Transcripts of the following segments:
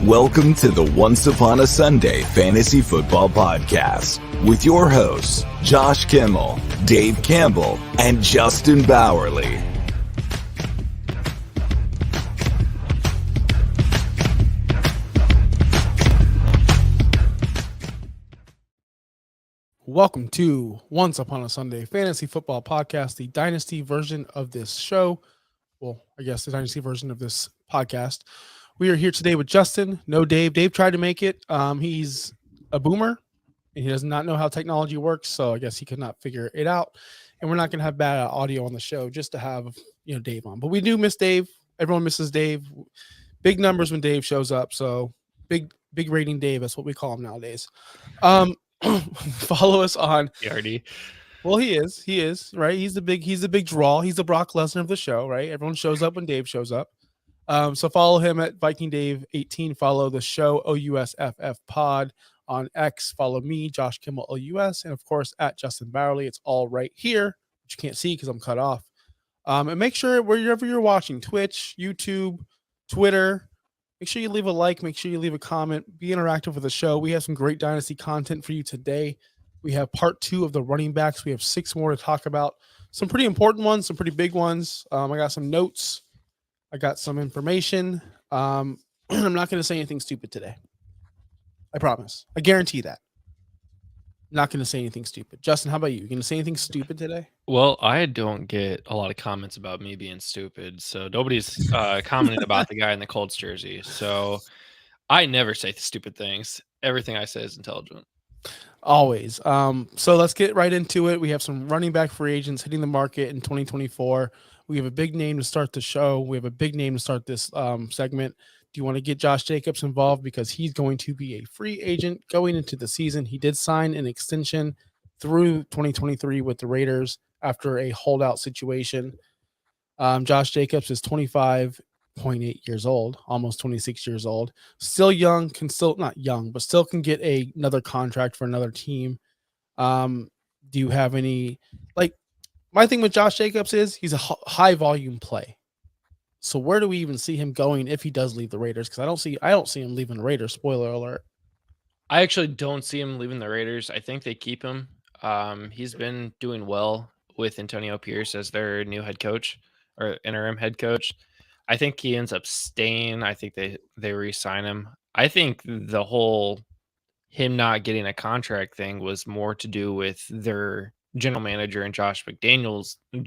Welcome to the Once Upon a Sunday Fantasy Football Podcast with your hosts, Josh Kimmel, Dave Campbell, and Justin Bowerly. Welcome to Once Upon a Sunday Fantasy Football Podcast, the Dynasty version of this show. Well, I guess the Dynasty version of this podcast. We are here today with Justin. No Dave. Dave tried to make it. He's a boomer, and he does not know how technology works, so I guess he could not figure it out. And we're not going to have bad audio on the show just to have Dave on. But we do miss Dave. Everyone misses Dave. Big numbers when Dave shows up, so big rating Dave. That's what we call him nowadays. Follow us on PRD. Well, he is right. He's the big draw. He's the Brock Lesnar of the show, right? Everyone shows up when Dave shows up. So follow him at Viking Dave 18. Follow the show OUSFF Pod on X. Follow me, Josh Kimmel OUS, and of course at Justin Bowerly. It's all right here, which you can't see because I'm cut off. And make sure wherever you're watching, Twitch, YouTube, Twitter. Make sure you leave a like. Make sure you leave a comment. Be interactive with the show. We have some great Dynasty content for you today. We have part 2 of the running backs. We have 6 more to talk about. Some pretty important ones, some pretty big ones. I got some notes. I got some information. I'm not going to say anything stupid today. I promise. I guarantee that. I'm not going to say anything stupid. Justin, how about you? You going to say anything stupid today? Well, I don't get a lot of comments about me being stupid, so nobody's commenting about the guy in the Colts jersey. So I never say stupid things. Everything I say is intelligent. Always. So let's get right into it. We have some running back free agents hitting the market in 2024. We have a big name to start the show. We have a big name to start this segment. Do you want to get Josh Jacobs involved? Because he's going to be a free agent going into the season. He did sign an extension through 2023 with the Raiders after a holdout situation. Josh Jacobs is 25.8 years old, almost 26 years old. Still young, not young, but still can get another contract for another team. Do you have any, my thing with Josh Jacobs is he's a high volume play. So where do we even see him going if he does leave the Raiders? Because I don't see him leaving the Raiders. Spoiler alert. I actually don't see him leaving the Raiders. I think they keep him. He's been doing well with Antonio Pierce as their new head coach or interim head coach. I think he ends up staying. I think they re-sign him. I think the whole him not getting a contract thing was more to do with their general manager and Josh McDaniel and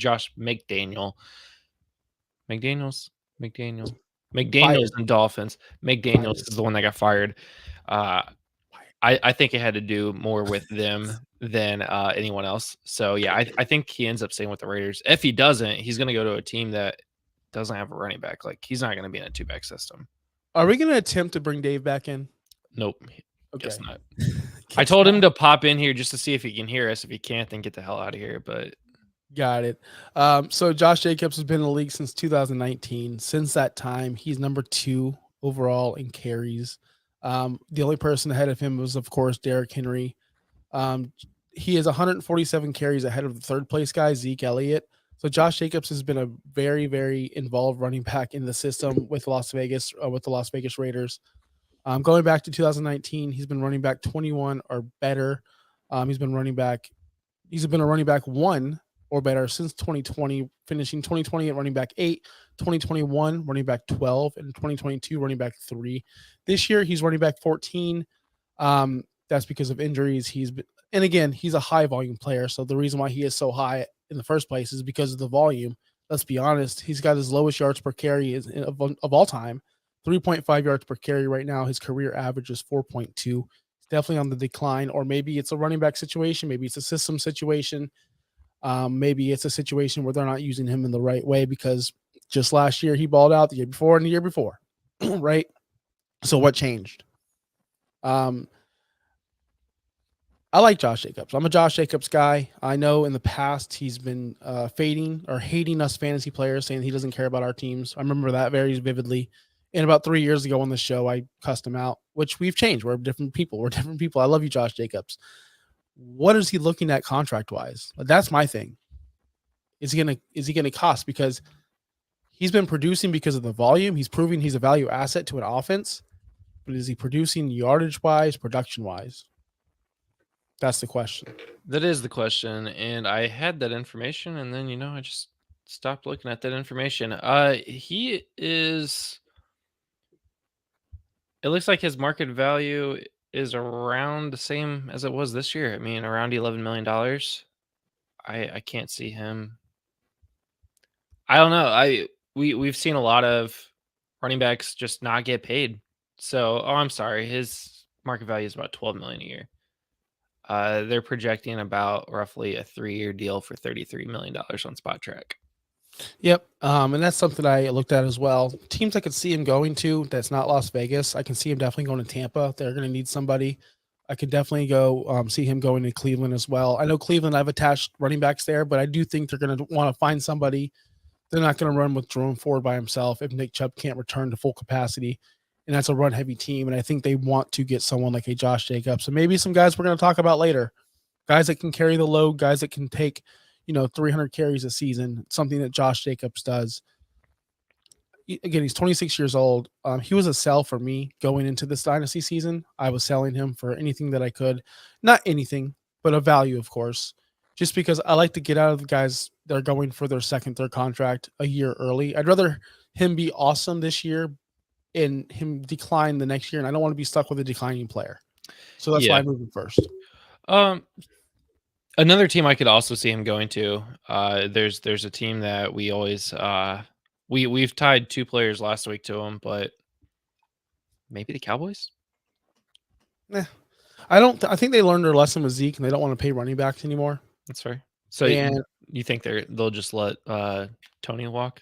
Dolphins. McDaniels is the one that got fired. I think it had to do more with them than anyone else. So yeah, I think he ends up staying with the Raiders. If he doesn't, he's going to go to a team that doesn't have a running back. He's not going to be in a 2-back system. Are we going to attempt to bring Dave back in? Nope. Okay. Guess not. I told him to pop in here just to see if he can hear us. If he can't, then get the hell out of here. But got it. So Josh Jacobs has been in the league since 2019. Since that time, he's number 2 overall in carries. The only person ahead of him was, of course, Derrick Henry. He is 147 carries ahead of the third place guy, Zeke Elliott. So Josh Jacobs has been a very, very involved running back in the system with Las Vegas, with the Las Vegas Raiders. Going back to 2019, he's been running back 21 or better. He's been a running back 1 or better since 2020, finishing 2020 at running back 8, 2021 running back 12, and 2022 running back 3. This year he's running back 14. That's because of injuries. And again, he's a high volume player. So the reason why he is so high in the first place is because of the volume. Let's be honest. He's got his lowest yards per carry of all time, 3.5 yards per carry right now. His career average is 4.2. He's definitely on the decline, or maybe it's a running back situation. Maybe it's a system situation. Maybe it's a situation where they're not using him in the right way because just last year he balled out, the year before and the year before, right? So what changed? I like Josh Jacobs. I'm a Josh Jacobs guy. I know in the past he's been fading or hating us fantasy players, saying he doesn't care about our teams. I remember that very vividly. And about 3 years ago on the show, I cussed him out, which we've changed. We're different people. I love you, Josh Jacobs. What is he looking at contract wise? That's my thing. Is he gonna cost? Because he's been producing because of the volume. He's proving he's a value asset to an offense. but is he producing yardage-wise, production-wise? That's the question. That is the question, and I had that information, and then I just stopped looking at that information. He is. It looks like his market value is around the same as it was this year. I mean, around $11 million. I can't see him. I don't know. We've seen a lot of running backs just not get paid. So, I'm sorry. His market value is about $12 million a year. They're projecting about roughly a 3-year deal for $33 million on Spot Track. Yep. And that's something I looked at as well. Teams I could see him going to that's not Las Vegas. I can see him definitely going to Tampa. They're going to need somebody. I could definitely go see him going to Cleveland as well. I know Cleveland, I've attached running backs there, but I do think they're going to want to find somebody. They're not going to run with Jerome Ford by himself if Nick Chubb can't return to full capacity. And that's a run-heavy team. And I think they want to get someone like a Josh Jacobs. And maybe some guys we're going to talk about later. Guys that can carry the load, guys that can take 300 carries a season, something that Josh Jacobs does. Again, he's 26 years old. He was a sell for me going into this Dynasty season. I was selling him for anything that I could. Not anything, but a value, of course, just because I like to get out of the guys that are going for their second, third contract a year early. I'd rather him be awesome this year and him decline the next year, and I don't want to be stuck with a declining player. So that's why I moved him first. Another team I could also see him going to. There's a team that we always we've tied 2 players last week to him, but maybe the Cowboys. I think they learned their lesson with Zeke, and they don't want to pay running backs anymore. That's fair. So you think they'll just let Tony walk?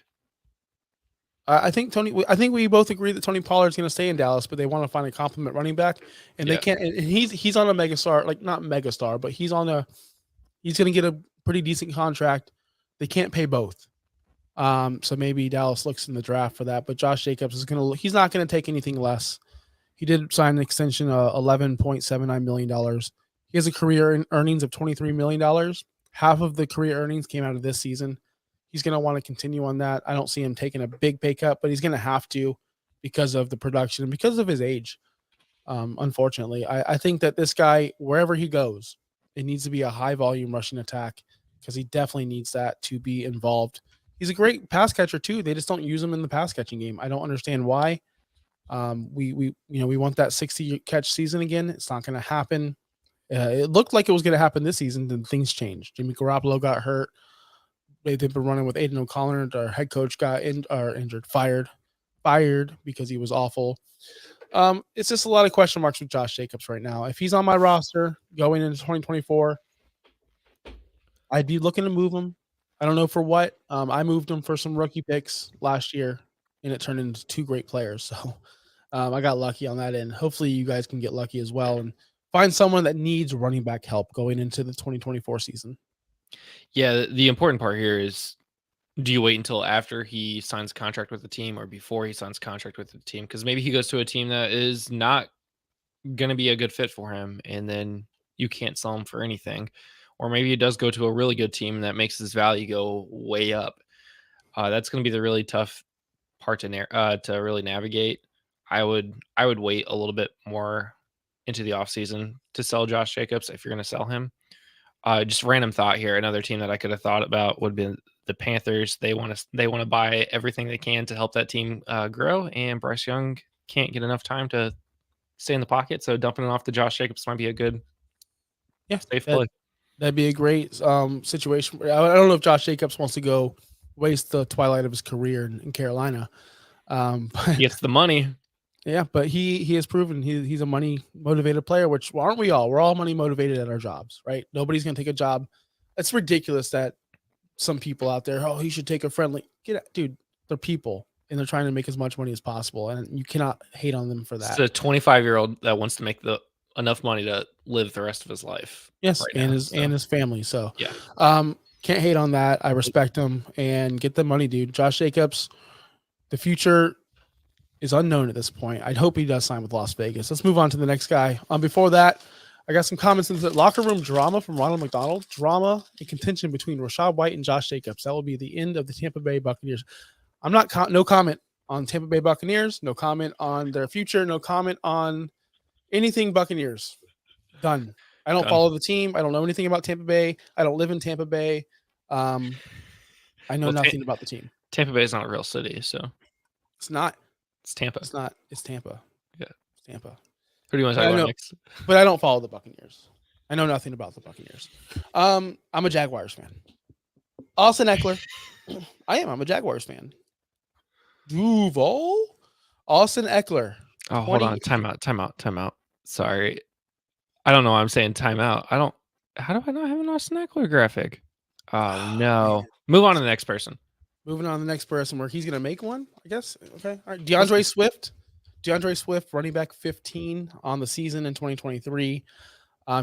I think we both agree that Tony Pollard's going to stay in Dallas, but they want to find a complement running back, and they can't. And he's on a megastar, like not megastar, but he's going to get a pretty decent contract. They can't pay both, so maybe Dallas looks in the draft for that. But Josh Jacobs he's not going to take anything less. He did sign an extension of $11.79 million. He has a career earnings of $23 million. Half of the career earnings came out of this season. He's going to want to continue on that. I don't see him taking a big pay cut, but he's going to have to because of the production and because of his age. Unfortunately, I think that this guy, wherever he goes, it needs to be a high volume rushing attack because he definitely needs that to be involved. He's a great pass catcher too. They just don't use him in the pass catching game. I don't understand why. We want that 60 catch season again. It's not going to happen. It looked like it was going to happen this season, then things changed. Jimmy Garoppolo got hurt. They've been running with Aiden O'Connor. Our head coach got injured, fired because he was awful. It's just a lot of question marks with Josh Jacobs right now. If he's on my roster going into 2024, I'd be looking to move him. I don't know for what. I moved him for some rookie picks last year, and it turned into 2 great players. So I got lucky on that end. Hopefully you guys can get lucky as well and find someone that needs running back help going into the 2024 season. Yeah, the important part here is, do you wait until after he signs a contract with the team or before he signs a contract with the team? Because maybe he goes to a team that is not going to be a good fit for him, and then you can't sell him for anything. Or maybe he does go to a really good team that makes his value go way up. That's going to be the really tough part to really navigate. I would wait a little bit more into the offseason to sell Josh Jacobs if you're going to sell him. Just random thought here. Another team that I could have thought about would be the Panthers. They want to buy everything they can to help that team grow, and Bryce Young can't get enough time to stay in the pocket. So dumping it off to Josh Jacobs might be a good, safe play. That'd be a great situation. I don't know if Josh Jacobs wants to go waste the twilight of his career in Carolina. But he gets the money. Yeah, but he has proven he's a money motivated player, which aren't we all? We're all money motivated at our jobs, right? Nobody's gonna take a job. It's ridiculous that some people out there, he should take a friendly. Dude, they're people and they're trying to make as much money as possible, and you cannot hate on them for that. It's a 25-year-old that wants to make enough money to live the rest of his life. Yes, right, and his family. So yeah, can't hate on that. I respect him and get the money, dude. Josh Jacobs, the future is unknown at this point. I'd hope he does sign with Las Vegas. Let's move on to the next guy. Before that, I got some comments in the locker room drama from Ronald McDonald. Drama and contention between Rachaad White and Josh Jacobs. That will be the end of the Tampa Bay Buccaneers. I'm not no comment. on Tampa Bay Buccaneers. No comment on their future. No comment on anything Buccaneers. Done. I don't follow the team. I don't know anything about Tampa Bay. I don't live in Tampa Bay. I know nothing about the team. Tampa Bay is not a real city, so it's not. It's Tampa. It's not. It's Tampa. Yeah, it's Tampa. Who do you want to talk about next? But I don't follow the Buccaneers. I know nothing about the Buccaneers. I'm a Jaguars fan. Austin Ekeler. I'm a Jaguars fan. Duval. Austin Ekeler. Oh, hold on. Time out. Sorry. I don't know why I'm saying timeout. How do I not have an Austin Ekeler graphic? Oh, no. Man. Move on to the next person. Moving on to the next person where he's going to make one, I guess. Okay. All right. DeAndre Swift. Running back 15 on the season in 2023.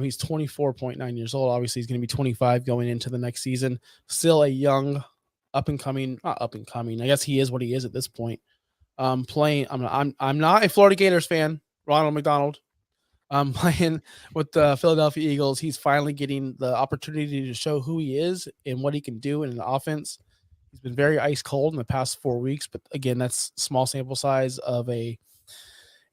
He's 24.9 years old. Obviously, he's going to be 25 going into the next season. Still a young, not up and coming. I guess he is what he is at this point. Playing. I'm not a Florida Gators fan. Ronald McDonald. Playing with the Philadelphia Eagles. He's finally getting the opportunity to show who he is and what he can do in an offense. He's been very ice cold in the past 4 weeks, but again, that's small sample size of a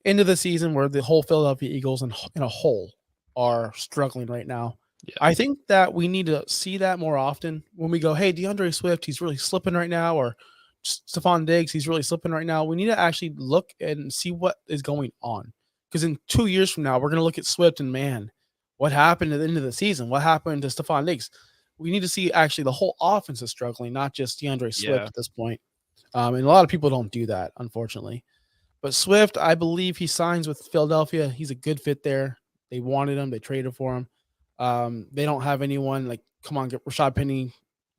end of the season where the whole Philadelphia Eagles in a whole are struggling right now. Yeah. I think that we need to see that more often when we go, hey, DeAndre Swift, he's really slipping right now, or Stephon Diggs, he's really slipping right now. We need to actually look and see what is going on. Because in 2 years from now, we're going to look at Swift and, man, what happened at the end of the season? What happened to Stephon Diggs? We need to see actually the whole offense is struggling, not just DeAndre Swift at this point. And a lot of people don't do that, unfortunately. But Swift, I believe he signs with Philadelphia. He's a good fit there. They wanted him. They traded for him. They don't have anyone like, come on, get Rashad Penny.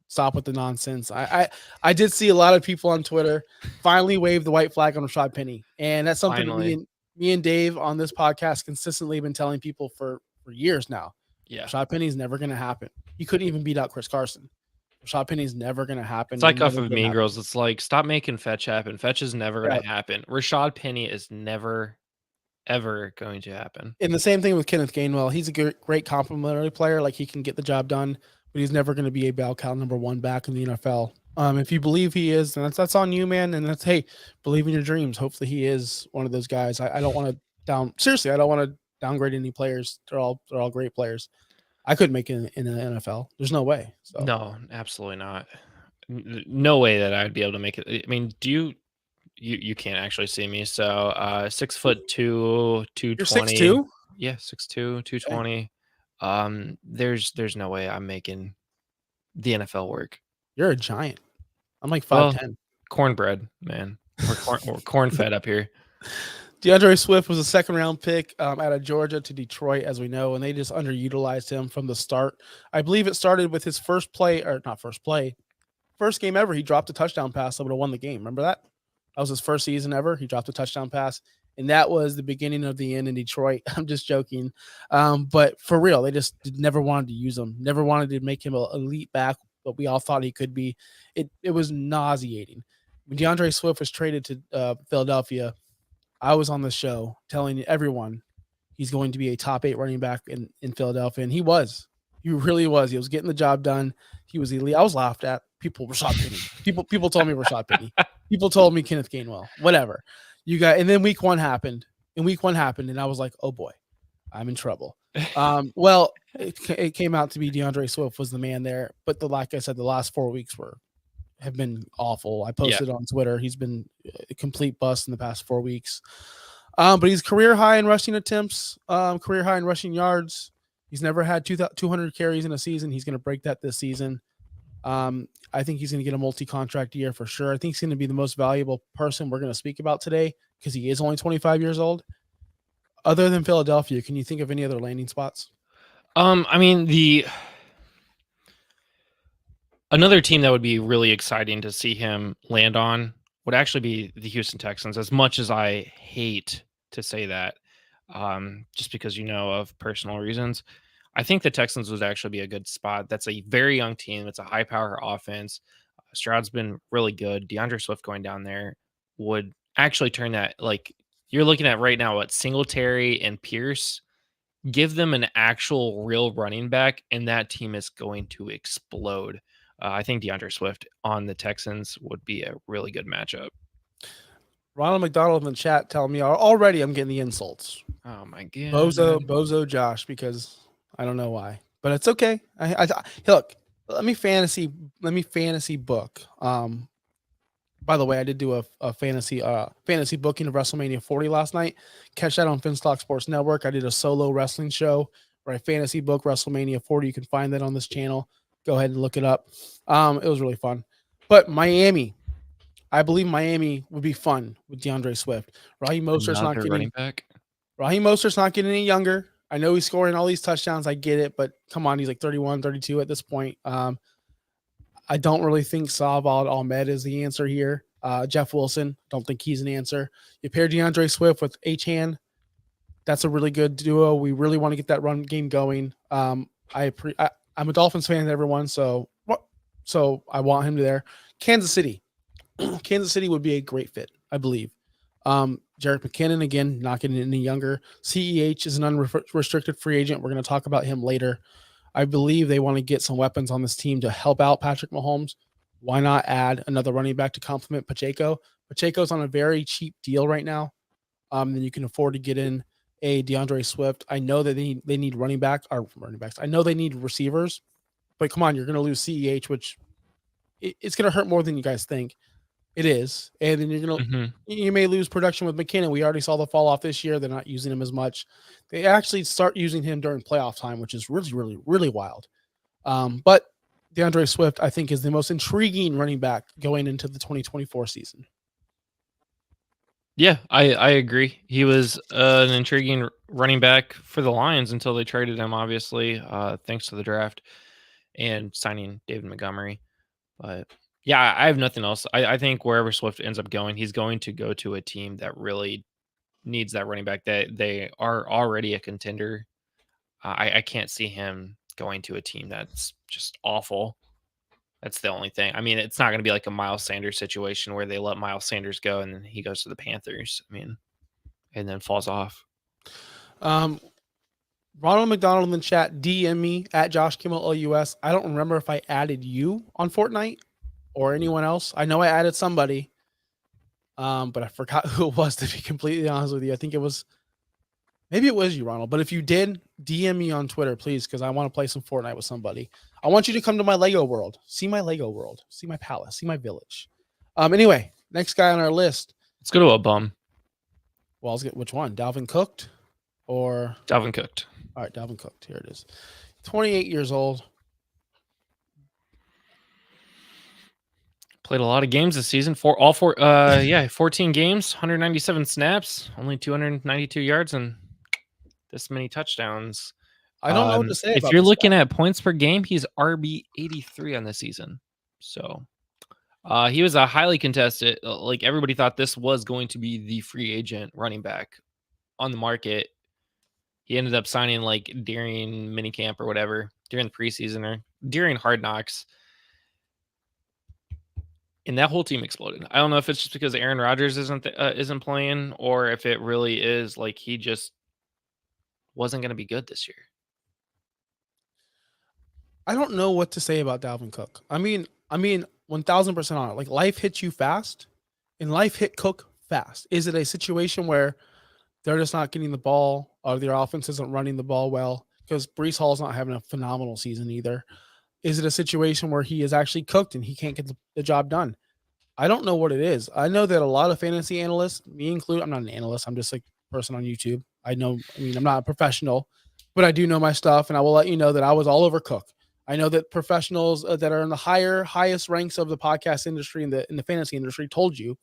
Stop with the nonsense. I did see a lot of people on Twitter finally wave the white flag on Rashad Penny. And that's something me and Dave on this podcast consistently been telling people for years now. Yeah. Rashad Penny's never going to happen. He couldn't even beat out Chris Carson. Rashad Penny's never going to happen. It's like off of Mean Girls. It's like, stop making fetch happen. Fetch is never going to happen. Rashad Penny is never, ever going to happen. And the same thing with Kenneth Gainwell. He's a great complementary player. Like, he can get the job done, but he's never going to be a bell cow number one back in the NFL. If you believe he is, then that's on you, man. And that's, hey, believe in your dreams. Hopefully he is one of those guys. I don't want to I don't want to downgrade any players. They're all great players. I couldn't make it in the NFL. There's no way. So. No, absolutely not. No way that I'd be able to make it. I mean, do you can't actually see me. So 6'2", 220. You're 6'2"? Yeah, 6'2", 220. Okay. There's no way I'm making the NFL work. You're a giant. I'm like 5'10". Cornbread, man. We're corn-fed up here. DeAndre Swift was a second-round pick out of Georgia to Detroit, as we know, and they just underutilized him from the start. I believe it started with his first game ever. He dropped a touchdown pass that would have won the game. Remember that? That was his first season ever. He dropped a touchdown pass, and that was the beginning of the end in Detroit. I'm just joking. But for real, they just never wanted to use him, never wanted to make him an elite back, but we all thought he could be. It was nauseating. When DeAndre Swift was traded to Philadelphia, I was on the show telling everyone he's going to be a top 8 running back in Philadelphia, and he was. He really was. He was getting the job done. He was elite. I was laughed at. Rashad Penny. People told me Rashad Penny. People told me Kenneth Gainwell. Whatever. And then week one happened. And I was like, oh boy, I'm in trouble. Well, it came out to be DeAndre Swift was the man there, but like I said, the last 4 weeks have been awful. I posted on Twitter. He's been a complete bust in the past 4 weeks. But he's career high in rushing attempts, career high in rushing yards. He's never had 200 carries in a season. He's going to break that this season. I think he's going to get a multi-contract year for sure. I think he's going to be the most valuable person we're going to speak about today because he is only 25 years old. Other than Philadelphia, can you think of any other landing spots? I mean, another team that would be really exciting to see him land on would actually be the Houston Texans, as much as I hate to say that, just because, of personal reasons. I think the Texans would actually be a good spot. That's a very young team. It's a high-power offense. Stroud's been really good. DeAndre Swift going down there would actually turn that, like, you're looking at right now, Singletary and Pierce. Give them an actual real running back, and that team is going to explode. I think DeAndre Swift on the Texans would be a really good matchup. Ronald McDonald in the chat telling me already I'm getting the insults. Oh my god. Bozo Josh, because I don't know why, but it's okay. Look, let me fantasy book. By the way, I did do a fantasy booking of WrestleMania 40 last night. Catch that on Finstock Sports Network. I did a solo wrestling show where I fantasy book WrestleMania 40. You can find that on this channel. Go ahead and look it up. It was really fun. But Miami, I believe Miami would be fun with DeAndre Swift. Raheem Mostert's not getting running back. Raheem Mostert's not getting any younger. I know he's scoring all these touchdowns. I get it, but come on, he's like 31, 32 at this point. I don't really think Salvador Ahmed is the answer here. Jeff Wilson, don't think he's an answer. You pair DeAndre Swift with Achane. That's a really good duo. We really want to get that run game going. I'm a Dolphins fan, everyone, so I want him there. Kansas City. Kansas City would be a great fit, I believe. Jerick McKinnon, again, not getting any younger. CEH is an unrestricted free agent. We're going to talk about him later. I believe they want to get some weapons on this team to help out Patrick Mahomes. Why not add another running back to complement Pacheco? Pacheco's on a very cheap deal right now. Then you can afford to get in a DeAndre Swift. I know that they need running backs. I know they need receivers, but come on, you're going to lose CEH, which it's going to hurt more than you guys think. It is. And then you may lose production with McKinnon. We already saw the fall off this year. They're not using him as much. They actually start using him during playoff time, which is really, really, really wild. But DeAndre Swift, I think, is the most intriguing running back going into the 2024 season. Yeah, I agree. He was an intriguing running back for the Lions until they traded him, obviously, thanks to the draft and signing David Montgomery. But yeah, I have nothing else. I think wherever Swift ends up going, he's going to go to a team that really needs that running back. That they are already a contender. I can't see him going to a team that's just awful. That's the only thing. I mean, it's not going to be like a Miles Sanders situation where they let Miles Sanders go and then he goes to the Panthers. I mean, and then falls off. Ronald McDonald in the chat, DM me at Josh Kimmel OUS. I don't remember if I added you on Fortnite or anyone else. I know I added somebody, but I forgot who it was, to be completely honest with you. I think maybe it was you, Ronald. But if you did, DM me on Twitter, please, because I want to play some Fortnite with somebody. I want you to come to my Lego world. See my Lego world. See my palace. See my village. Anyway, next guy on our list. Let's go to a bum. Well, let's get which one? Dalvin Cooked or Dalvin Cooked? All right, Dalvin Cooked. Here it is. 28 years old. Played a lot of games this season. 14 games, 197 snaps, only 292 yards, and this many touchdowns. I don't know what to say. If you're looking at points per game, he's RB 83 on the season. So he was a highly contested. Like everybody thought this was going to be the free agent running back on the market. He ended up signing like during minicamp or whatever, during the preseason or during Hard Knocks. And that whole team exploded. I don't know if it's just because Aaron Rodgers isn't playing, or if it really is like he just wasn't going to be good this year. I don't know what to say about Dalvin Cook. I mean, 1000% on it. Like life hits you fast, and life hit Cook fast. Is it a situation where they're just not getting the ball, or their offense isn't running the ball well? Because Breece Hall's not having a phenomenal season either. Is it a situation where he is actually cooked and he can't get the job done? I don't know what it is. I know that a lot of fantasy analysts, me included, I'm not an analyst. I'm just a person on YouTube. I'm not a professional, but I do know my stuff, and I will let you know that I was all over Cook. I know that professionals that are in the highest ranks of the podcast industry and in the fantasy industry told you,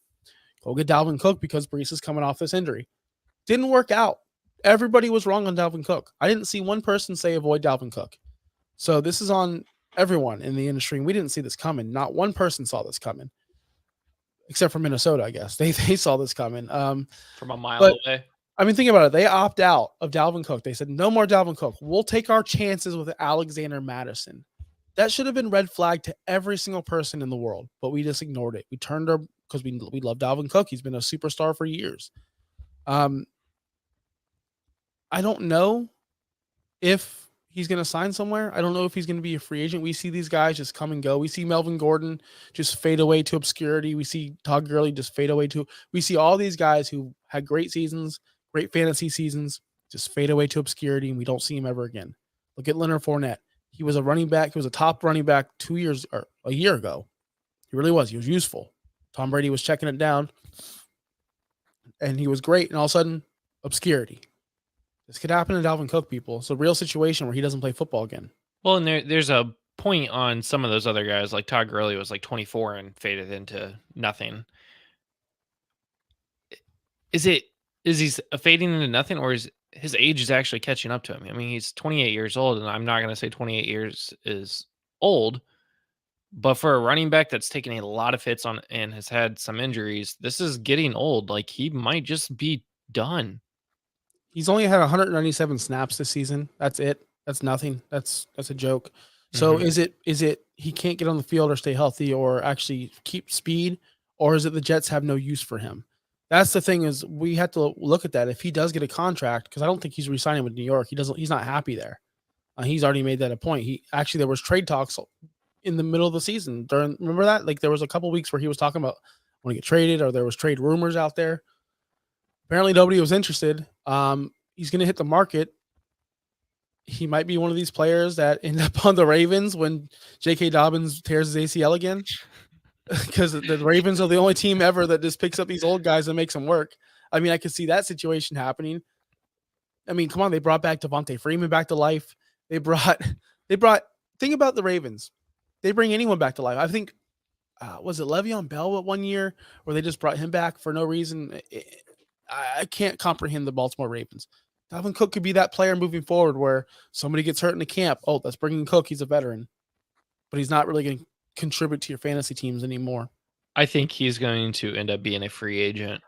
go get Dalvin Cook because Breece is coming off this injury. Didn't work out. Everybody was wrong on Dalvin Cook. I didn't see one person say avoid Dalvin Cook. So this is on everyone in the industry, and we didn't see this coming. Not one person saw this coming, except for Minnesota, I guess. They saw this coming. From a mile away. I mean, think about it. They opt out of Dalvin Cook. They said, no more Dalvin Cook. We'll take our chances with Alexander Madison. That should have been red flag to every single person in the world, but we just ignored it. We turned our, because we love Dalvin Cook. He's been a superstar for years. I don't know if he's going to sign somewhere. I don't know if he's going to be a free agent. We see these guys just come and go. We see Melvin Gordon just fade away to obscurity. We see Todd Gurley just fade away to. We see all these guys who had great seasons, great fantasy seasons, just fade away to obscurity, and we don't see him ever again. Look at Leonard Fournette. He was a running back. He was a top running back 2 years or a year ago. He really was. He was useful. Tom Brady was checking it down, and he was great. And all of a sudden, obscurity. This could happen to Dalvin Cook, people. It's a real situation where he doesn't play football again. Well, and there's a point on some of those other guys, like Todd Gurley was like 24 and faded into nothing. Is he fading into nothing, or is his age is actually catching up to him? I mean, he's 28 years old, and I'm not going to say 28 years is old, but for a running back that's taken a lot of hits on and has had some injuries, this is getting old. Like, he might just be done. He's only had 197 snaps this season. That's it. That's nothing. That's a joke. So is it he can't get on the field or stay healthy or actually keep speed, or is it the Jets have no use for him? That's the thing, is we have to look at that. If he does get a contract, because I don't think he's re-signing with New York. He's not happy there. He's already made that a point. There was trade talks in the middle of the season. Remember that? Like, there was a couple weeks where he was talking about want to get traded, or there was trade rumors out there. Apparently nobody was interested. He's going to hit the market. He might be one of these players that end up on the Ravens when J.K. Dobbins tears his ACL again, because the Ravens are the only team ever that just picks up these old guys and makes them work. I mean, I could see that situation happening. I mean, come on, they brought back Devontae Freeman back to life. Think about the Ravens. They bring anyone back to life. I think, was it Le'Veon Bell 1 year where they just brought him back for no reason? I can't comprehend the Baltimore Ravens. Dalvin Cook could be that player moving forward where somebody gets hurt in the camp. Oh, let's bring in Cook. He's a veteran. But he's not really going to contribute to your fantasy teams anymore. I think he's going to end up being a free agent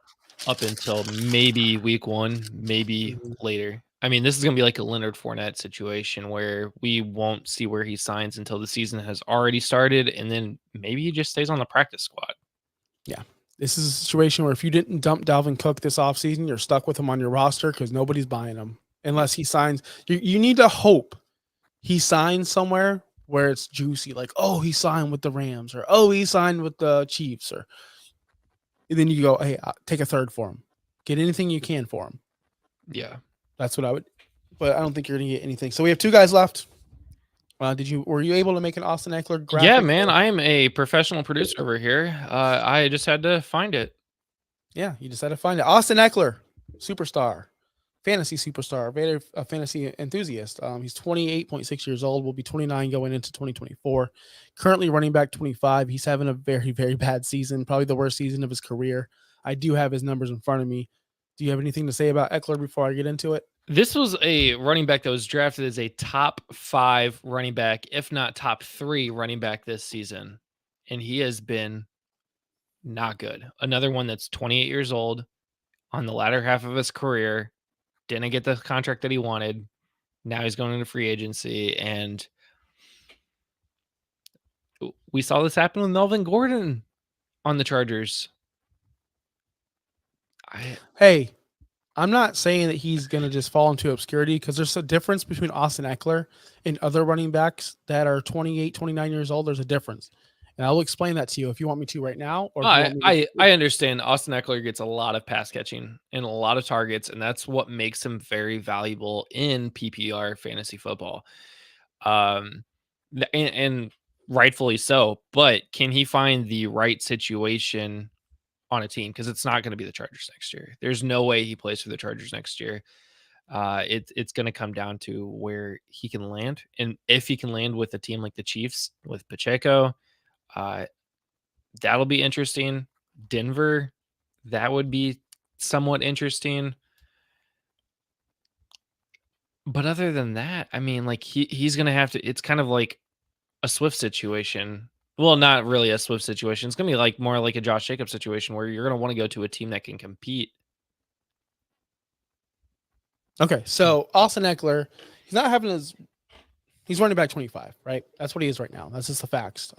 up until maybe week 1, maybe later. I mean, this is going to be like a Leonard Fournette situation where we won't see where he signs until the season has already started, and then maybe he just stays on the practice squad. Yeah. This is a situation where if you didn't dump Dalvin Cook this offseason, you're stuck with him on your roster because nobody's buying him unless he signs. You need to hope he signs somewhere where it's juicy, like, oh, he signed with the Rams, or oh, he signed with the Chiefs, and then you go, hey, take a third for him. Get anything you can for him. Yeah. That's what I would, but I don't think you're going to get anything. So we have 2 guys left. Were you able to make an Austin Ekeler graphic? Yeah, man, I am a professional producer over here. I just had to find it. Yeah, you just had to find it. Austin Ekeler, superstar, fantasy superstar, a fantasy enthusiast. He's 28.6 years old. Will be 29 going into 2024. Currently running back 25. He's having a very, very bad season, probably the worst season of his career. I do have his numbers in front of me. Do you have anything to say about Ekeler before I get into it? This was a running back that was drafted as a top 5 running back, if not top 3 running back this season. And he has been not good. Another one that's 28 years old, on the latter half of his career, didn't get the contract that he wanted. Now he's going into free agency. And we saw this happen with Melvin Gordon on the Chargers. I'm not saying that he's going to just fall into obscurity, because there's a difference between Austin Ekeler and other running backs that are 28, 29 years old. There's a difference. And I'll explain that to you if you want me to right now. Or I understand Austin Ekeler gets a lot of pass catching and a lot of targets, and that's what makes him very valuable in PPR fantasy football. And rightfully so. But can he find the right situation on a team? Because it's not going to be the Chargers next year. There's no way he plays for the Chargers next year. It's going to come down to where he can land. And if he can land with a team like the Chiefs with Pacheco, that'll be interesting. Denver, that would be somewhat interesting. But other than that, I mean, like he's going to have to, it's kind of like a Swift situation. Well, not really a Swift situation. It's going to be like more like a Josh Jacobs situation where you're going to want to go to a team that can compete. Okay, so Austin Ekeler, he's running back 25, right? That's what he is right now. That's just the facts.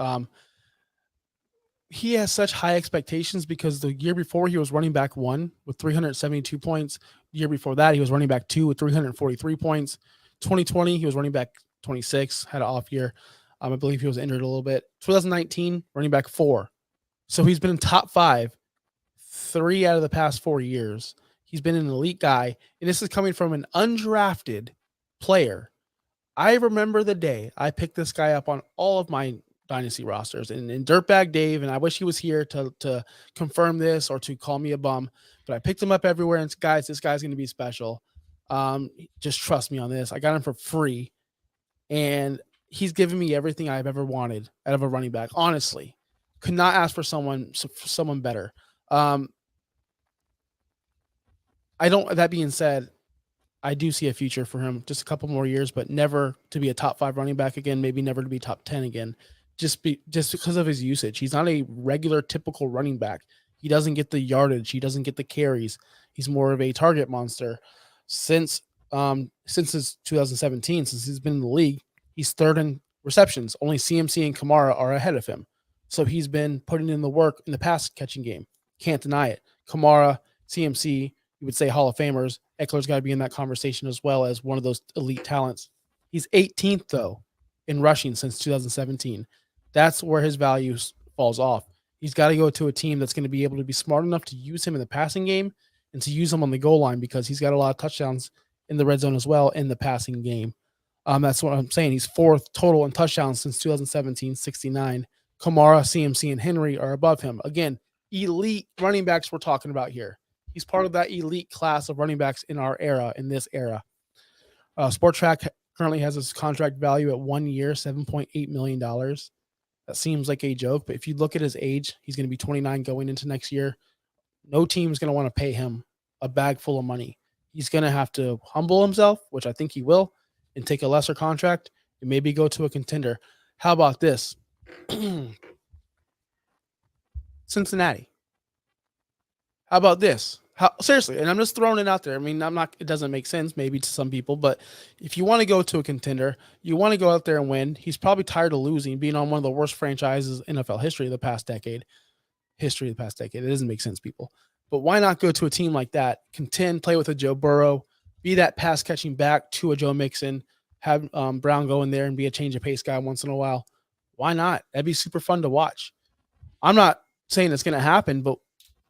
He has such high expectations because the year before he was running back 1 with 372 points. The year before that, he was running back 2 with 343 points. 2020, he was running back 26, had an off year. I believe he was injured a little bit. 2019, running back 4. So he's been in top 5 3 out of the past 4 years. He's been an elite guy, and this is coming from an undrafted player. I remember the day I picked this guy up on all of my Dynasty rosters, and Dirtbag Dave, and I wish he was here to confirm this or to call me a bum, but I picked him up everywhere, and guys, this guy's going to be special. Just trust me on this. I got him for free, and he's given me everything I've ever wanted out of a running back. Honestly, could not ask for someone better. That being said, I do see a future for him, just a couple more years, but never to be a top 5 running back again, maybe never to be top 10 again, just because of his usage. He's not a regular, typical running back. He doesn't get the yardage. He doesn't get the carries. He's more of a target monster. Since his 2017, since he's been in the league, he's 3rd in receptions. Only CMC and Kamara are ahead of him. So he's been putting in the work in the pass catching game. Can't deny it. Kamara, CMC, you would say Hall of Famers. Ekeler's got to be in that conversation as well as one of those elite talents. He's 18th, though, in rushing since 2017. That's where his value falls off. He's got to go to a team that's going to be able to be smart enough to use him in the passing game and to use him on the goal line, because he's got a lot of touchdowns in the red zone as well in the passing game. That's what I'm saying. He's 4th total in touchdowns since 2017, 69. Kamara, CMC, and Henry are above him. Again, elite running backs we're talking about here. He's part of that elite class of running backs in our era, in this era. Sport Track currently has his contract value at 1 year, $7.8 million. That seems like a joke, but if you look at his age, he's going to be 29 going into next year. No team is going to want to pay him a bag full of money. He's going to have to humble himself, which I think he will, and take a lesser contract and maybe go to a contender. How about this? Cincinnati. How about this? Seriously, and I'm just throwing it out there. I mean, it doesn't make sense maybe to some people, but if you want to go to a contender, you want to go out there and win. He's probably tired of losing, being on one of the worst franchises in NFL history of the past decade. It doesn't make sense, people. But why not go to a team like that, contend, play with a Joe Burrow, be that pass catching back to a Joe Mixon, have Brown go in there and be a change of pace guy once in a while? Why not? That'd be super fun to watch. I'm not saying it's going to happen, but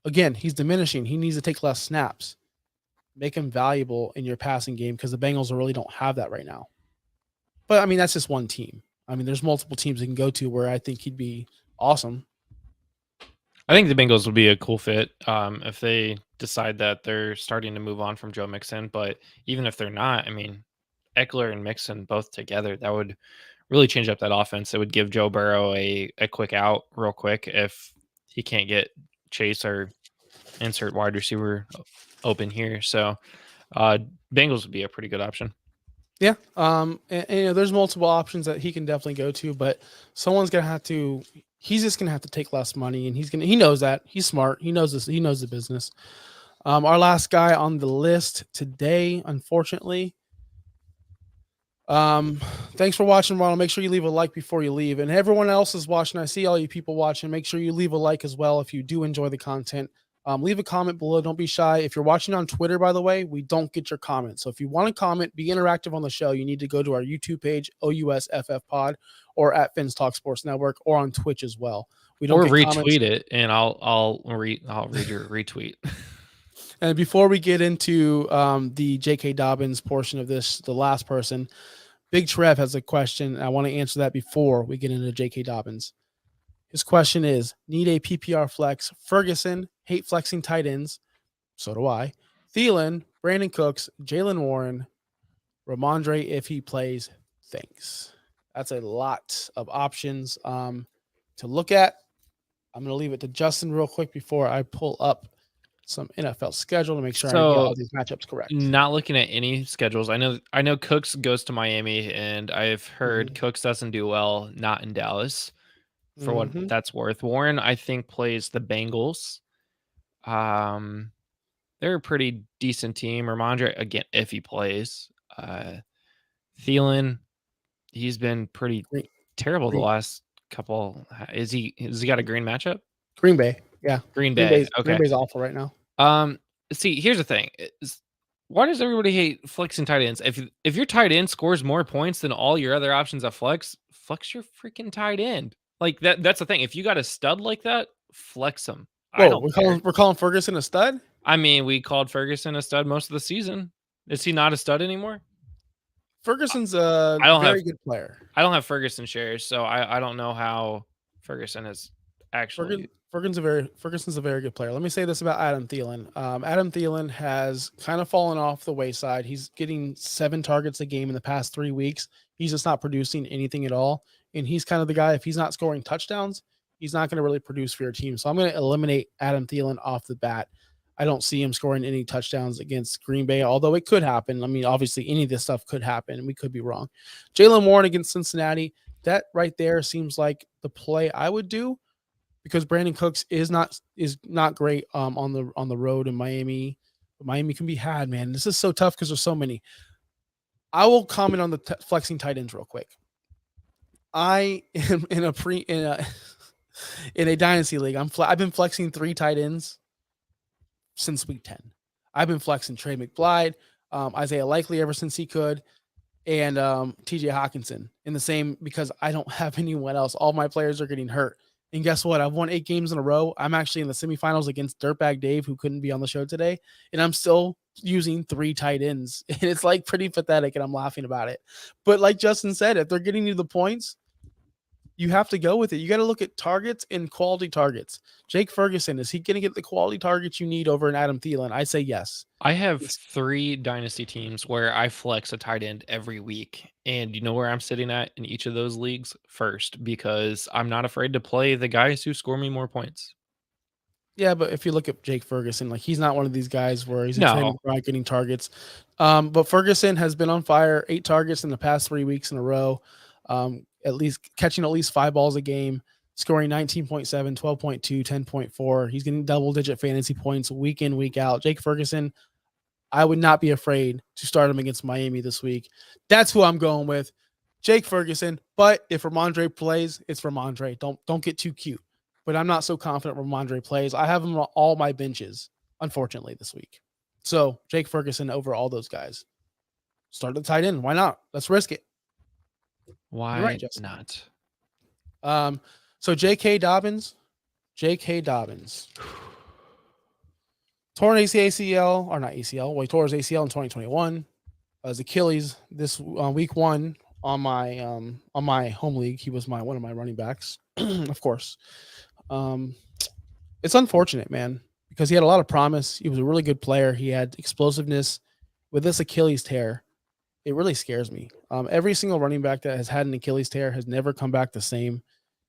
again, he's diminishing. He needs to take less snaps. Make him valuable in your passing game, because the Bengals really don't have that right now. But, I mean, that's just one team. I mean, there's multiple teams he can go to where I think he'd be awesome. I think the Bengals would be a cool fit if they decide that they're starting to move on from Joe Mixon. But even if they're not, I mean, Ekeler and Mixon both together, that would really change up that offense. It would give Joe Burrow a quick out real quick if he can't get Chase or insert wide receiver open here. So Bengals would be a pretty good option. Yeah. And there's multiple options that he can definitely go to, but someone's going to have to, he's just going to have to take less money, and he knows that. He's smart. He knows this. He knows the business. Our last guy on the list today, unfortunately. Thanks for watching, Ronald. Make sure you leave a like before you leave. And everyone else is watching. I see all you people watching. Make sure you leave a like as well if you do enjoy the content. Leave a comment below. Don't be shy. If you're watching on Twitter, by the way, we don't get your comments. So if you want to comment, be interactive on the show, you need to go to our YouTube page, OUSFF Pod, or at Finn's Talk Sports Network, or on Twitch as well. We don't or get retweet comments. it, and I'll read your retweet. And before we get into the J.K. Dobbins portion of this, the last person, Big Trev has a question. I want to answer that before we get into J.K. Dobbins. His question is, need a PPR flex. Ferguson, hate flexing tight ends. So do I. Thielen, Brandon Cooks, Jalen Warren, Ramondre if he plays. Thanks. That's a lot of options to look at. I'm going to leave it to Justin real quick before I pull up some NFL schedule to make sure I get all these matchups correct. Not looking at any schedules. I know Cooks goes to Miami, and I've heard Cooks doesn't do well not in Dallas, for what that's worth. Warren, I think, plays the Bengals. They're a pretty decent team. Ramondre, again, if he plays. Thielen, he's been pretty terrible the last couple. Has he got a green matchup? Green Bay. Yeah. Green Bay. Okay. Green Bay's awful right now. See, here's the thing. Why does everybody hate flexing tight ends? If your tight end scores more points than all your other options at flex your freaking tight end. Like that's the thing. If you got a stud like that, flex them. I Whoa, don't care. we're calling Ferguson a stud? I mean, we called Ferguson a stud most of the season. Is he not a stud anymore? Ferguson's a I don't very good player. I don't have Ferguson shares, so I don't know how Ferguson is actually. Ferguson's a very good player. Let me say this about Adam Thielen. Adam Thielen has kind of fallen off the wayside. He's getting 7 targets a game in the past 3 weeks. He's just not producing anything at all. And he's kind of the guy, if he's not scoring touchdowns, he's not going to really produce for your team. So I'm going to eliminate Adam Thielen off the bat. I don't see him scoring any touchdowns against Green Bay, although it could happen. I mean, obviously, any of this stuff could happen, and we could be wrong. Jaylen Warren against Cincinnati, that right there seems like the play I would do, because Brandon Cooks is not great on the road in Miami. But Miami can be had, man. This is so tough because there's so many. I will comment on the flexing tight ends real quick. I am in a dynasty league. I've been flexing 3 tight ends since week 10. I've been flexing Trey McBride, Isaiah Likely ever since he could, and TJ Hawkinson in the same, because I don't have anyone else. All my players are getting hurt. And guess what? I've won 8 games in a row. I'm actually in the semifinals against Dirtbag Dave, who couldn't be on the show today. And I'm still using 3 tight ends. And it's like pretty pathetic, and I'm laughing about it. But like Justin said, if they're getting you the points, you have to go with it. You got to look at targets and quality targets. Jake Ferguson, is he going to get the quality targets you need over an Adam Thielen? I say yes. I have 3 dynasty teams where I flex a tight end every week. And you know where I'm sitting at in each of those leagues? First, because I'm not afraid to play the guys who score me more points. Yeah, but if you look at Jake Ferguson, like, he's not one of these guys where he's getting targets. But Ferguson has been on fire, 8 targets in the past 3 weeks in a row. At least catching at least 5 balls a game, scoring 19.7, 12.2, 10.4. He's getting double-digit fantasy points week in, week out. Jake Ferguson, I would not be afraid to start him against Miami this week. That's who I'm going with, Jake Ferguson. But if Ramondre plays, it's Ramondre. Don't get too cute. But I'm not so confident Ramondre plays. I have him on all my benches, unfortunately, this week. So Jake Ferguson over all those guys. Start the tight end. Why not? Let's risk it. Why not? So J.K. Dobbins. Torn ACL, or not ACL. Well, he tore his ACL in 2021. His Achilles this week 1 on my home league. He was one of my running backs, of course. It's unfortunate, man, because he had a lot of promise. He was a really good player. He had explosiveness. With this Achilles tear, it really scares me. Every single running back that has had an Achilles tear has never come back the same.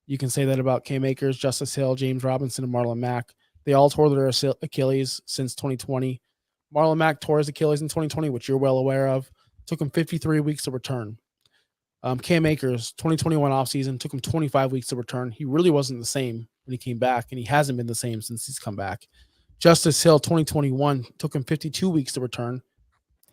You can say that about Cam Akers, Justice Hill, James Robinson, and Marlon Mack. They all tore their Achilles since 2020. Marlon Mack tore his Achilles in 2020, which you're well aware of. Took him 53 weeks to return. Cam Akers, 2021 offseason, took him 25 weeks to return. He really wasn't the same when he came back, and he hasn't been the same since he's come back. Justice Hill, 2021, took him 52 weeks to return.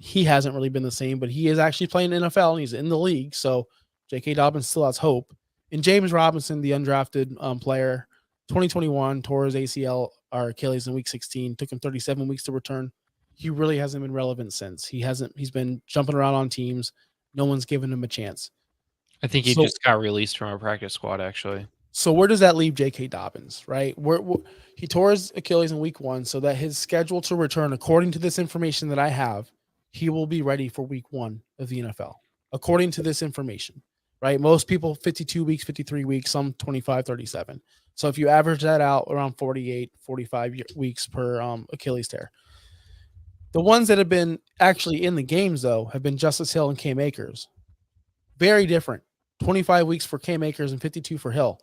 He hasn't really been the same, but he is actually playing NFL, and he's in the league, so J.K. Dobbins still has hope. And James Robinson, the undrafted player, 2021, tore his ACL or Achilles in week 16, took him 37 weeks to return. He really hasn't been relevant since. He's been jumping around on teams. No one's given him a chance. I think he just got released from our practice squad, actually. So where does that leave J.K. Dobbins, right? He tore his Achilles in week 1, so that his schedule to return, according to this information that I have, he will be ready for week 1 of the NFL, according to this information, right? Most people 52 weeks, 53 weeks, some 25, 37. So if you average that out, around 48, 45 weeks per Achilles tear. The ones that have been actually in the games, though, have been Justice Hill and Cam Akers. Very different. 25 weeks for Cam Akers and 52 for Hill.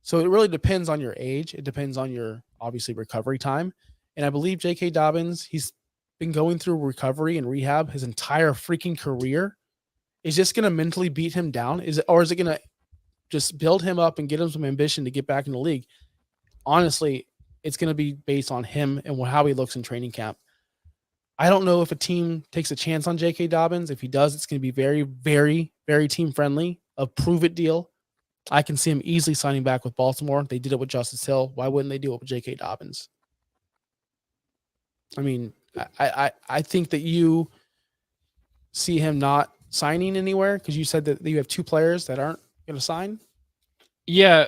So it really depends on your age. It depends on your, obviously, recovery time. And I believe J.K. Dobbins, he's been going through recovery and rehab his entire freaking career. Is this going to mentally beat him down? Or is it going to just build him up and get him some ambition to get back in the league? Honestly, it's going to be based on him and how he looks in training camp. I don't know if a team takes a chance on J.K. Dobbins. If he does, it's going to be very, very, very team-friendly, a prove-it deal. I can see him easily signing back with Baltimore. They did it with Justice Hill. Why wouldn't they do it with J.K. Dobbins? I mean, I think that you see him not signing anywhere because you said that you have two players that aren't going to sign. Yeah,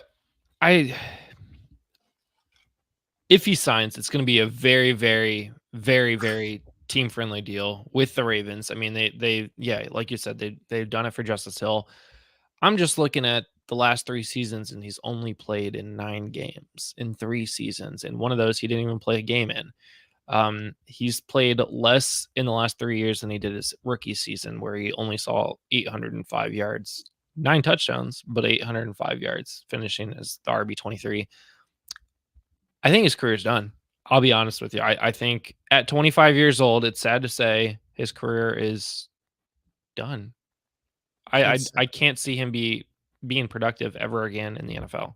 if he signs, it's going to be a very, very, very, very team friendly deal with the Ravens. I mean, they like you said, they've done it for Justice Hill. I'm just looking at the last 3 seasons, and he's only played in 9 games in 3 seasons, and one of those he didn't even play a game in. He's played less in the last 3 years than he did his rookie season, where he only saw 805 yards, 9 touchdowns, but 805 yards, finishing as the RB23. I think his career is done. I'll be honest with you. I think at 25 years old, it's sad to say his career is done. I can't see him being productive ever again in the NFL.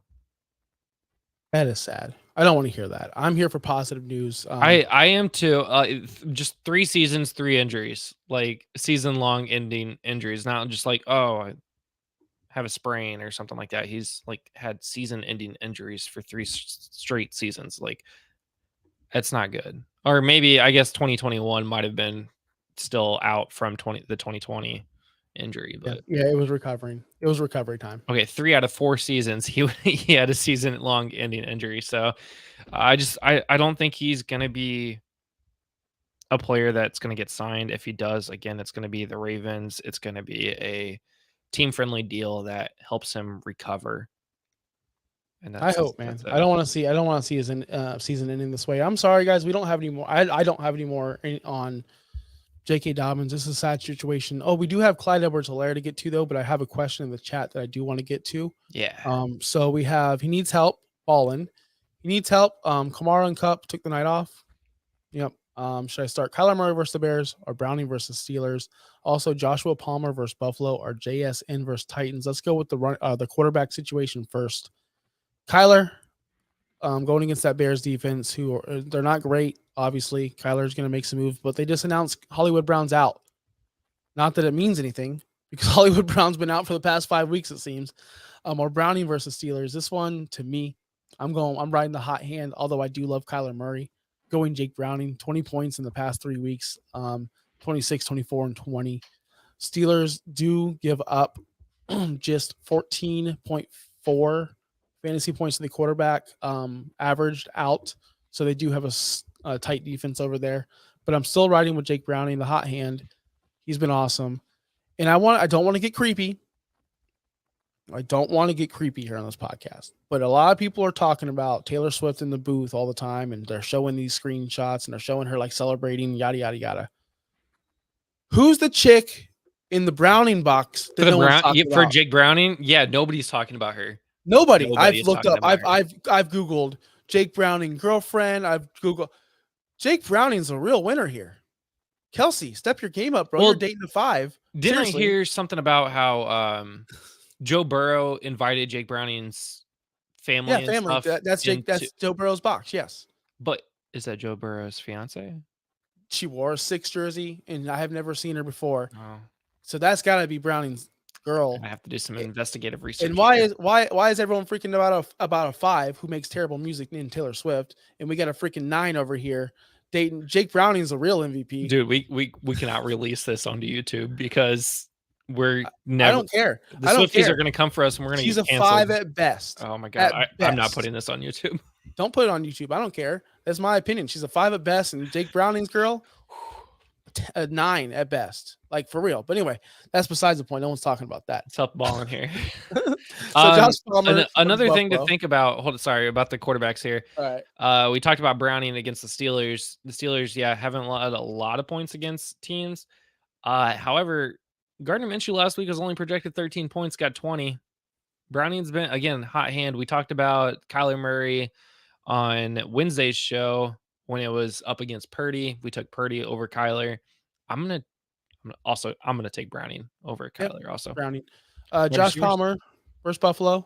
That is sad. I don't want to hear that. I'm here for positive news. I am too. Just 3 seasons, 3 injuries, like season-long ending injuries. Not just like, oh, I have a sprain or something like that. He's like had season-ending injuries for 3 straight seasons. Like, that's not good. Or maybe I guess 2021 might have been still out from the 2020 injury, but yeah, it was recovering. It was recovery time. Okay, 3 out of 4 seasons he had a season-long ending injury. So I don't think he's going to be a player that's going to get signed. If he does, again, it's going to be the Ravens. It's going to be a team-friendly deal that helps him recover. And I hope, man. I don't want to see his season ending this way. I'm sorry, guys. We don't have any more. I don't have any more on J.K. Dobbins. This is a sad situation. Oh, we do have Clyde Edwards-Helare to get to, though, but I have a question in the chat that I do want to get to. Yeah. So we have, he needs help balling. He needs help. Kamara and Kupp took the night off. Yep. Should I start Kyler Murray versus the Bears or Browning versus Steelers? Also, Joshua Palmer versus Buffalo or JSN versus Titans. Let's go with the quarterback situation first. Kyler, going against that Bears defense, they're not great. Obviously, Kyler's going to make some moves, but they just announced Hollywood Brown's out. Not that it means anything, because Hollywood Brown's been out for the past 5 weeks, it seems. Or Browning versus Steelers. This one, to me, I'm riding the hot hand, although I do love Kyler Murray. Going Jake Browning, 20 points in the past 3 weeks, 26, 24, and 20. Steelers do give up just 14.4 fantasy points to the quarterback, averaged out. So they do have a tight defense over there. But I'm still riding with Jake Browning, the hot hand. He's been awesome. And I don't want to get creepy. I don't want to get creepy here on this podcast. But a lot of people are talking about Taylor Swift in the booth all the time, and they're showing these screenshots, and they're showing her like celebrating, yada, yada, yada. Who's the chick in the Browning box that for Jake Browning? Yeah, nobody's talking about her. Nobody. I've looked up. I've Googled Jake Browning girlfriend. I've Googled. Jake Browning's a real winner here. Kelsey, step your game up, bro. Well, you're dating a 5. Didn't I hear something about how Joe Burrow invited Jake Browning's family? Yeah, family. That's Joe Burrow's box. Yes. But is that Joe Burrow's fiance? She wore a 6 jersey, and I have never seen her before. Oh. So that's got to be Browning's girl. I have to do some investigative research. And why is everyone freaking about a 5 who makes terrible music named Taylor Swift, and we got a freaking 9 over here dating Jake Browning's a real MVP? Dude, we cannot release this onto YouTube because we're never. I don't care. The Swifties are going to come for us, and we're going to. She's get a 5 at best. Oh my god, I'm not putting this on YouTube. Don't put it on YouTube. I don't care. That's my opinion. She's a 5 at best, and Jake Browning's girl, a 9 at best. Like, for real. But anyway, that's besides the point. No one's talking about that. It's up balling here. Josh Palmer, another thing to think about. About the quarterbacks here. All right. We talked about Browning against the Steelers. The Steelers, haven't allowed a lot of points against teams. However, Gardner Minshew last week was only projected 13 points, got 20. Browning's been, again, hot hand. We talked about Kyler Murray on Wednesday's show when it was up against Purdy. We took Purdy over Kyler. I'm gonna take Browning over Kyler. Also, Browning. Josh Palmer versus Buffalo.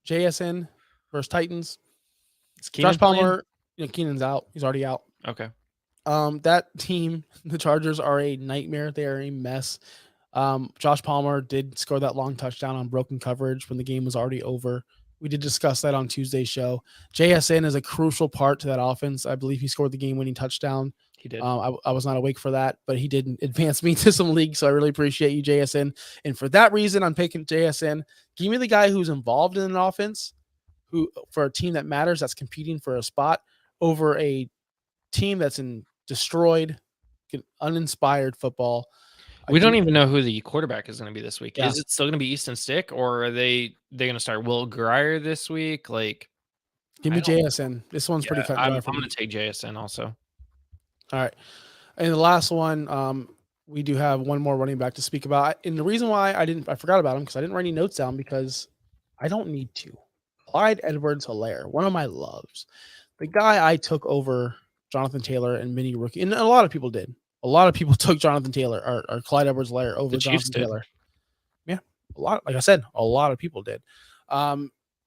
JSN versus Titans. Josh Palmer. Keenan's out. He's already out. Okay. That team, the Chargers, are a nightmare. They are a mess. Josh Palmer did score that long touchdown on broken coverage when the game was already over. We did discuss that on Tuesday's show. JSN is a crucial part to that offense. I believe he scored the game-winning touchdown He did. I was not awake for that, but he did advance me to some leagues, so I really appreciate you, JSN. And for that reason, I'm picking JSN. Give me the guy who's involved in an offense, who for a team that matters, that's competing for a spot, over a team that's destroyed, uninspired football. We don't even know who the quarterback is going to be this week. Yeah. Is it still going to be Easton Stick, or are they going to start Will Grier this week? Like, give me JSN. This one's pretty cut and dry. I'm going to take JSN also. All right. And the last one, we do have one more running back to speak about. And the reason why I forgot about him because I didn't write any notes down because I don't need to. Clyde Edwards-Helare, one of my loves. The guy I took over Jonathan Taylor and mini rookie, and a lot of people did. A lot of people took Jonathan Taylor or Clyde Edwards-Helare over Jonathan Taylor. Yeah, a lot. Like I said, a lot of people did. I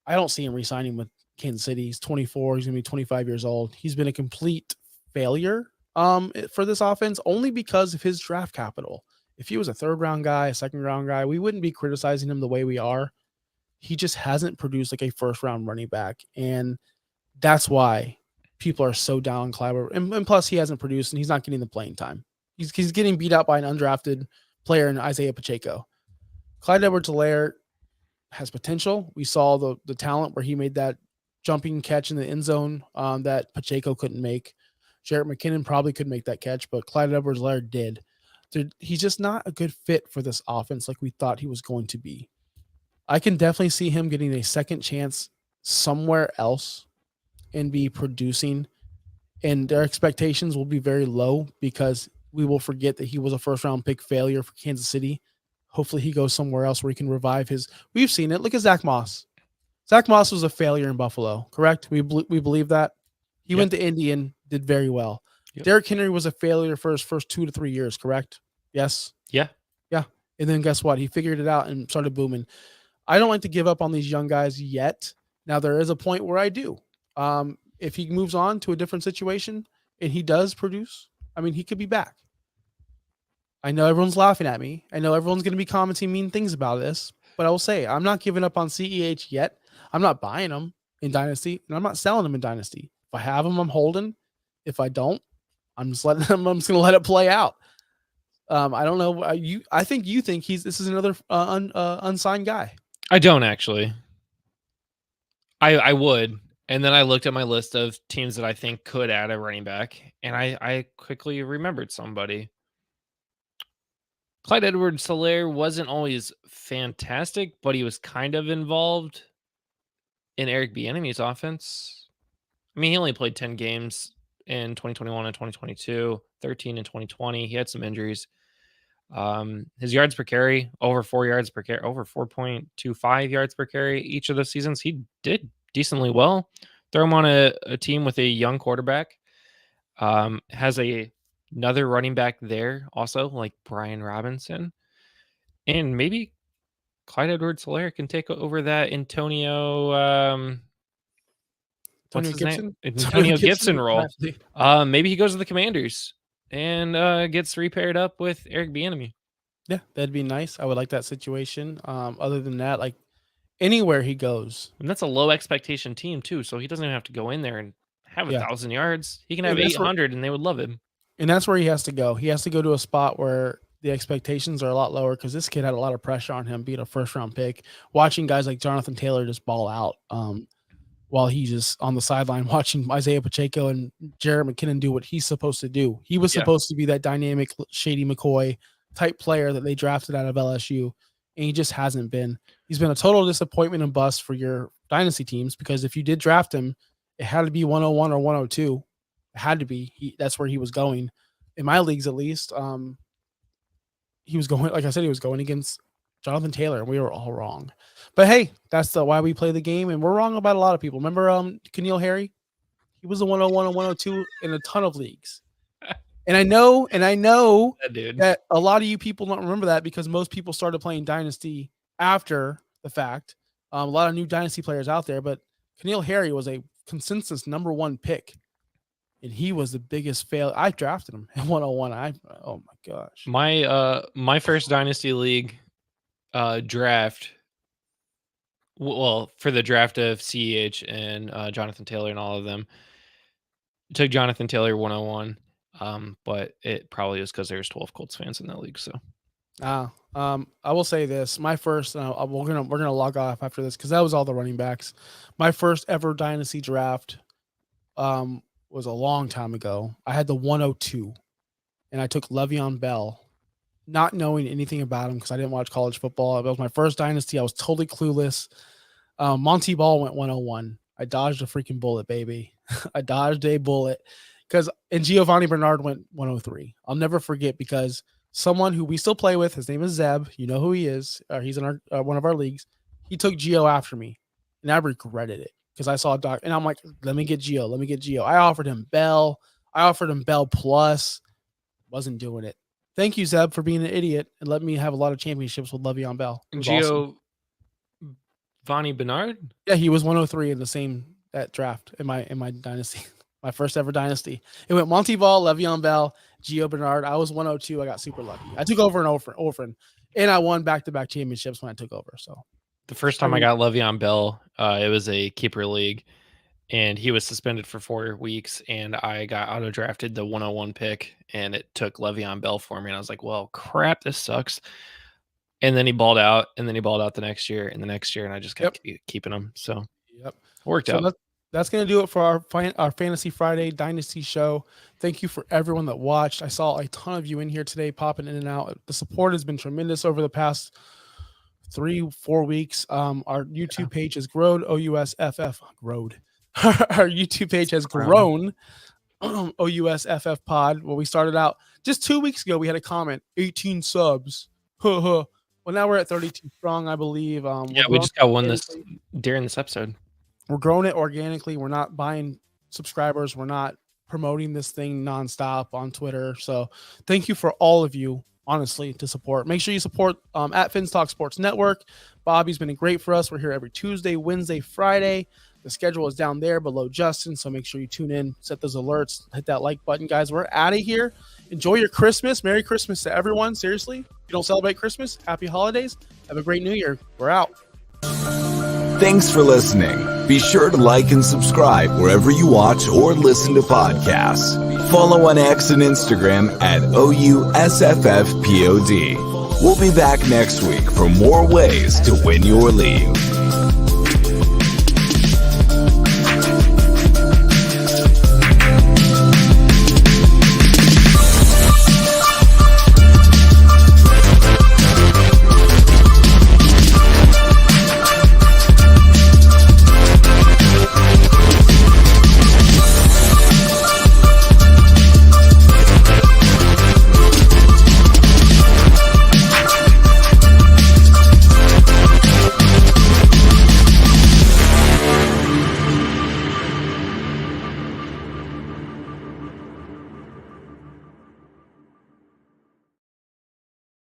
don't see him re-signing with Kansas City. He's 24. He's going to be 25 years old. He's been a complete failure for this offense only because of his draft capital. If he was a third-round guy, a second-round guy, we wouldn't be criticizing him the way we are. He just hasn't produced like a first-round running back, and that's why people are so down on Clyde. And plus, he hasn't produced, and he's not getting the playing time. He's getting beat out by an undrafted player in Isaiah Pacheco. Clyde Edwards-Helare has potential. We saw the talent where he made that jumping catch in the end zone that Pacheco couldn't make. Jarrett McKinnon probably could make that catch, but Clyde Edwards-Helare did. He's just not a good fit for this offense like we thought he was going to be. I can definitely see him getting a second chance somewhere else and be producing, and their expectations will be very low because we will forget that he was a first-round pick failure for Kansas City. Hopefully he goes somewhere else where he can revive his – we've seen it. Look at Zach Moss. Zach Moss was a failure in Buffalo, correct? We believe that? He went to Indy and did very well. Yep. Derrick Henry was a failure for his first 2 to 3 years, correct? Yes? Yeah. Yeah. And then guess what? He figured it out and started booming. I don't like to give up on these young guys yet. Now, there is a point where I do. If he moves on to a different situation and he does produce, I mean, he could be back. I know everyone's laughing at me. I know everyone's going to be commenting mean things about this, but I will say I'm not giving up on CEH yet. I'm not buying him in Dynasty, and I'm not selling him in Dynasty. If I have him, I'm holding. If I don't, I'm just going to let it play out. I don't know. I think you think this is another unsigned guy. I don't actually. I would. And then I looked at my list of teams that I think could add a running back, and I quickly remembered somebody. Clyde Edwards-Helare wasn't always fantastic, but he was kind of involved in Eric Bieniemy's offense. I mean, he only played 10 games in 2021 and 2022, 13 in 2020. He had some injuries. His yards per carry, over 4 yards per carry, over 4.25 yards per carry each of the seasons. He did decently well. Throw him on a team with a young quarterback. Has another running back there also, like Brian Robinson. And maybe Clyde Edwards-Helare can take over that Antonio what's his Gibson? name? Antonio Gibson role. Maybe he goes to the Commanders and gets repaired up with Eric Bieniemy. Yeah, that'd be nice. I would like that situation. Other than that, like anywhere he goes, and that's a low expectation team too. So he doesn't even have to go in there and have 1,000 yards. He can have 800, and they would love him. And that's where he has to go. He has to go to a spot where the expectations are a lot lower because this kid had a lot of pressure on him being a first-round pick. Watching guys like Jonathan Taylor just ball out while he's just on the sideline watching Isaiah Pacheco and Jarrett McKinnon do what he's supposed to do. He was supposed to be that dynamic Shady McCoy type player that they drafted out of LSU, and he just hasn't been. He's been a total disappointment and bust for your dynasty teams because if you did draft him, it had to be 101 or 102. It had to be. That's where he was going. In my leagues, at least, he was going, like I said, he was going against Jonathan Taylor, and we were all wrong. But hey, that's why we play the game, and we're wrong about a lot of people. Remember N'Keal Harry? He was a 101 and 102 in a ton of leagues. And I know that a lot of you people don't remember that because most people started playing Dynasty after the fact. A lot of new Dynasty players out there, but N'Keal Harry was a consensus #1 pick. And he was the biggest fail. I drafted him at 101. Oh my gosh. My first Dynasty League draft, well, for the draft of CEH and Jonathan Taylor and all of them, took Jonathan Taylor 101. But it probably is because there's 12 Colts fans in that league. So I will say this: my first, we're gonna log off after this because that was all the running backs. My first ever dynasty draft, was a long time ago. I had the 102, and I took Le'Veon Bell, not knowing anything about him because I didn't watch college football. It was my first dynasty. I was totally clueless. Monty Ball went 101. I dodged a freaking bullet, baby. I dodged a bullet and Giovanni Bernard went 103. I'll never forget because someone who we still play with, his name is Zeb. You know who he is. He's in our one of our leagues. He took Gio after me, and I regretted it because I saw a doc, and I'm like, let me get Gio. I offered him Bell. I offered him Bell plus. Wasn't doing it. Thank you, Zeb, for being an idiot and let me have a lot of championships with Le'Veon Bell. Gio Vonnie Bernard? Yeah, he was 103 in that draft in my dynasty. My first ever dynasty. It went Monty Ball, Le'Veon Bell, Gio Bernard. I was 102. I got super lucky. I took over an orphan, and I won back-to-back championships when I took over. So the first time I got Le'Veon Bell, it was a keeper league, and he was suspended for 4 weeks, and I got auto-drafted the 101 pick, and it took Le'Veon Bell for me, and I was like, well, crap, this sucks. And then he balled out, and then he balled out the next year, and I just kept keeping him. So it worked out. That's going to do it for our Fantasy Friday Dynasty show. Thank you for everyone that watched. I saw a ton of you in here today popping in and out. The support has been tremendous over the past 3-4 weeks. Our YouTube page has grown. OUSFF growed. Our YouTube page has grown. OUSFF pod. Well, we started out just 2 weeks ago. We had a comment, 18 subs. Well, now we're at 32 strong, I believe. We just got one during this episode. We're growing it organically. We're not buying subscribers. We're not promoting this thing nonstop on Twitter. So thank you for all of you, honestly, to support. Make sure you support at Finstock Sports Network. Bobby's been great for us. We're here every Tuesday, Wednesday, Friday. The schedule is down there below Justin, so make sure you tune in, set those alerts, hit that like button, guys. We're out of here. Enjoy your Christmas. Merry Christmas to everyone. Seriously, if you don't celebrate Christmas, happy holidays. Have a great New Year. We're out. Thanks for listening. Be sure to like and subscribe wherever you watch or listen to podcasts. Follow on X and Instagram at OUSFFPOD. We'll be back next week for more ways to win your league.